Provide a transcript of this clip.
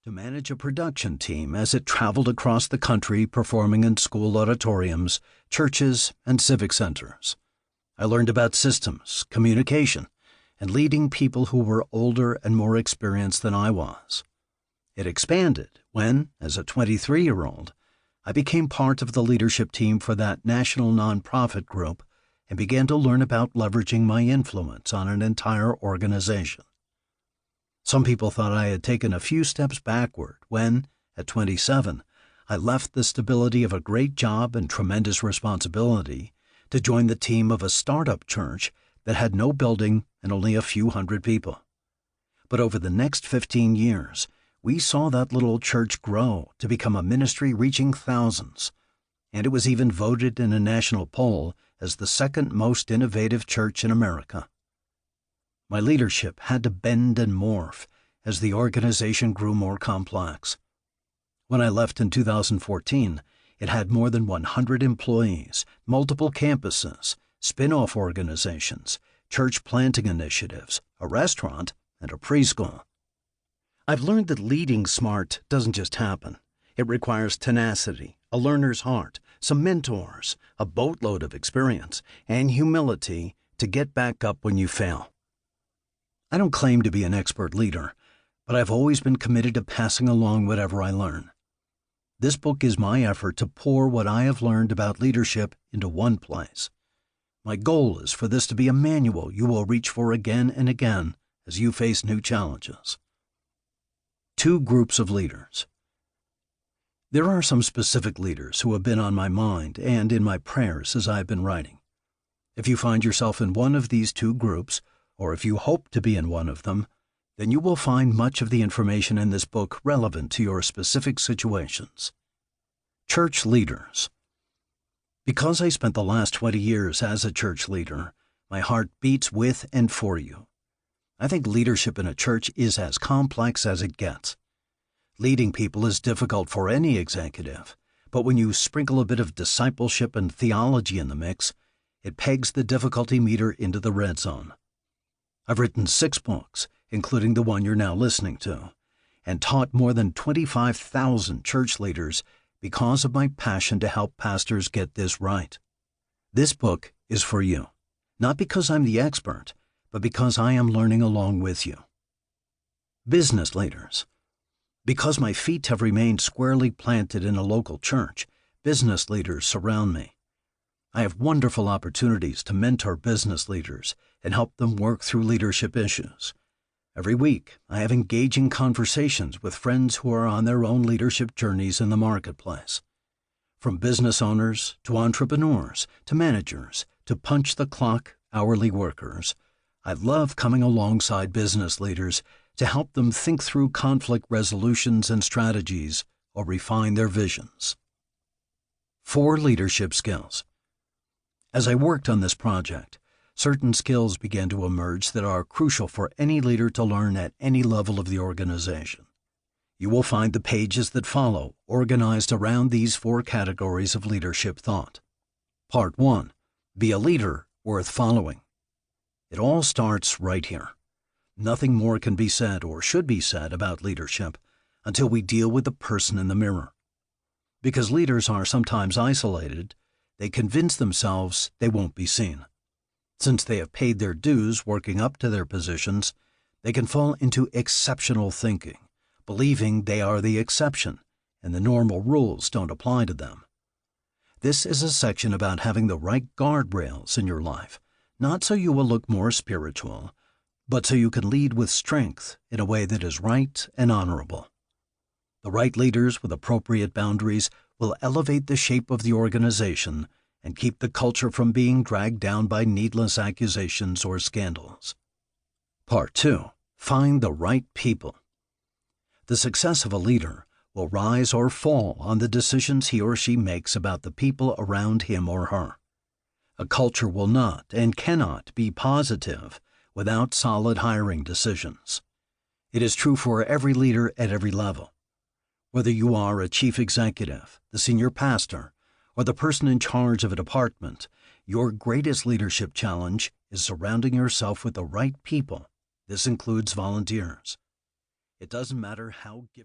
to manage a production team as it traveled across the country performing in school auditoriums, churches, and civic centers. I learned about systems, communication, and leading people who were older and more experienced than I was. It expanded when, as a 23-year-old, I became part of the leadership team for that national nonprofit group and began to learn about leveraging my influence on an entire organization. Some people thought I had taken a few steps backward when, at 27, I left the stability of a great job and tremendous responsibility to join the team of a startup church that had no building and only a few hundred people. But over the next 15 years, we saw that little church grow to become a ministry reaching thousands, and it was even voted in a national poll as the second most innovative church in America. My leadership had to bend and morph as the organization grew more complex. When I left in 2014, it had more than 100 employees, multiple campuses, spin-off organizations, church planting initiatives, a restaurant, and a preschool. I've learned that leading smart doesn't just happen. It requires tenacity, a learner's heart, some mentors, a boatload of experience, and humility to get back up when you fail. I don't claim to be an expert leader, but I've always been committed to passing along whatever I learn. This book is my effort to pour what I have learned about leadership into one place. My goal is for this to be a manual you will reach for again and again as you face new challenges. 2 groups of leaders. There are some specific leaders who have been on my mind and in my prayers as I've been writing. If you find yourself in one of these 2 groups, or if you hope to be in one of them, then you will find much of the information in this book relevant to your specific situations. Church leaders. Because I spent the last 20 years as a church leader, my heart beats with and for you. I think leadership in a church is as complex as it gets. Leading people is difficult for any executive, but when you sprinkle a bit of discipleship and theology in the mix, it pegs the difficulty meter into the red zone. I've written 6 books, including the one you're now listening to, and taught more than 25,000 church leaders because of my passion to help pastors get this right. This book is for you, not because I'm the expert, but because I am learning along with you. Business leaders. Because my feet have remained squarely planted in a local church, business leaders surround me. I have wonderful opportunities to mentor business leaders and help them work through leadership issues. Every week, I have engaging conversations with friends who are on their own leadership journeys in the marketplace. From business owners to entrepreneurs to managers to punch-the-clock hourly workers, I love coming alongside business leaders to help them think through conflict resolutions and strategies or refine their visions. 4 leadership skills. As I worked on this project, certain skills began to emerge that are crucial for any leader to learn at any level of the organization. You will find the pages that follow organized around these 4 categories of leadership thought. Part 1. Be a leader worth following. It all starts right here. Nothing more can be said or should be said about leadership until we deal with the person in the mirror. Because leaders are sometimes isolated, they convince themselves they won't be seen. Since they have paid their dues working up to their positions, they can fall into exceptional thinking, believing they are the exception and the normal rules don't apply to them. This is a section about having the right guardrails in your life, not so you will look more spiritual, but so you can lead with strength in a way that is right and honorable. The right leaders with appropriate boundaries will elevate the shape of the organization and keep the culture from being dragged down by needless accusations or scandals. Part 2. Find the right people. The success of a leader will rise or fall on the decisions he or she makes about the people around him or her. A culture will not and cannot be positive without solid hiring decisions. It is true for every leader at every level. Whether you are a chief executive, the senior pastor, or the person in charge of a department, your greatest leadership challenge is surrounding yourself with the right people. This includes volunteers. It doesn't matter how gifted